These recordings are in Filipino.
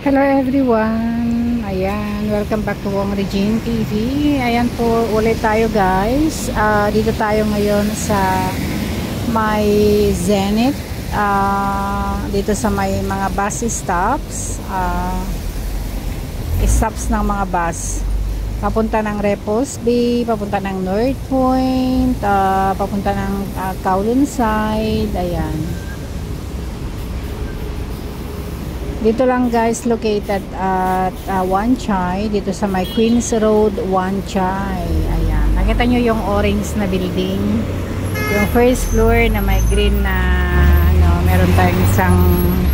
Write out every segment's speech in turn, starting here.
Hello everyone! Ayan, welcome back to Wong Regine TV. Ayan po, ulit tayo guys. Dito tayo ngayon sa may Zenith. Dito sa may mga bus stops. Stops ng mga bus. Papunta ng Repulse Bay, papunta ng North Point, papunta ng Kowloon Side. Ayan. Dito lang guys, located at Wan Chai, dito sa may Queens Road, Wan Chai. Ayan. Nakita nyo yung orange na building. Yung first floor na may green na, meron tayong isang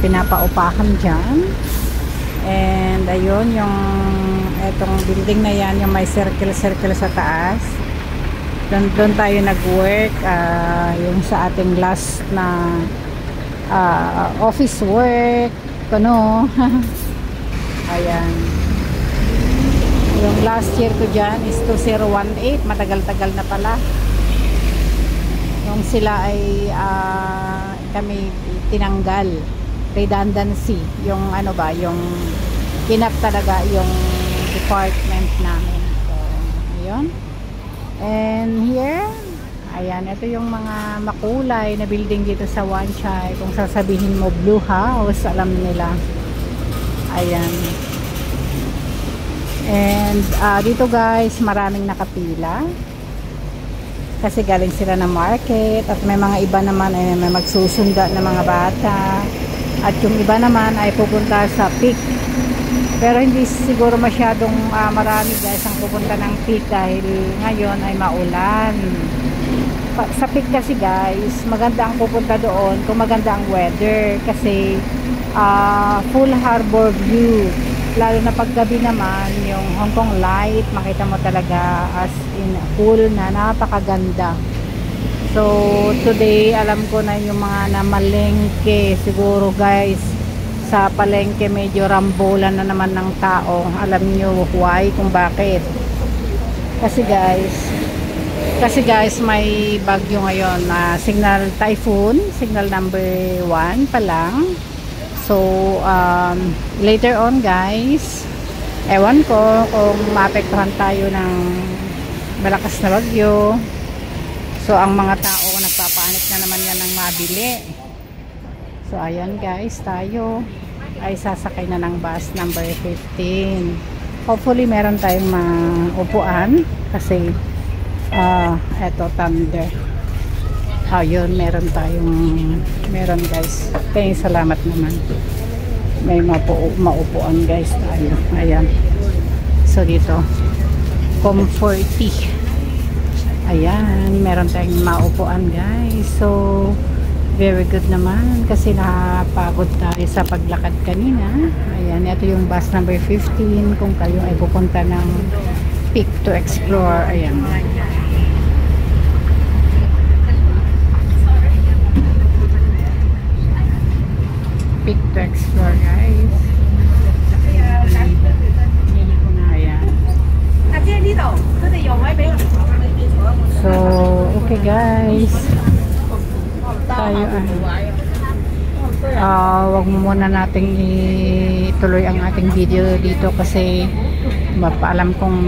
pinapaupahan dyan. And ayun, yung etong building na yan, yung may circle-circle sa taas. Doon tayo nag-work, yung sa ating last na office work. Ayan. Yung last year ko dyan is 2018. Matagal-tagal na pala. Yung sila ay kami tinanggal. Redundancy. Yung yung kinap talaga yung department namin. So, ayun. And here, ayan, ito yung mga makulay na building dito sa Wan Chai. Kung sasabihin mo Blue House, alam nila. Ayan. And dito guys, maraming nakapila. Kasi galing sila ng market. At may mga iba naman ay may magsusunda ng mga bata. At yung iba naman ay pupunta sa peak. Pero hindi siguro masyadong marami guys ang pupunta ng peak dahil ngayon ay maulan. Sa peak kasi guys, maganda ang pupunta doon kung maganda ang weather kasi full harbor view, lalo na paggabi naman yung Hong Kong light, makita mo talaga as in full na napakaganda. So today alam ko na yung mga namalengke siguro guys, sa palengke medyo rambulan na naman ng tao. Alam nyo why, kung bakit. Kasi guys may bagyo ngayon na signal typhoon, signal number 1 pa lang. So later on guys, ewan ko kung maapektuhan tayo ng malakas na bagyo. So ang mga tao nagpapanik na naman yan ng mabili. So ayan guys, tayo ay sasakay na ng bus number 15. Hopefully meron tayong maupuan kasi eto thunder. Yun, meron guys. Kaya salamat naman. May maupuan guys tayo. Ayan. So dito comforty. Ayan, meron tayong maupuan guys. So very good naman kasi nakapagod tayo sa paglakad kanina. Ayan, ito yung bus number 15 kung kayo ay pupunta ng peak to explore. Ayan. Peak to explore guys. Ayan. So, okay guys. Tayo wag mo muna nating ituloy ang ating video dito kasi mapaalam kong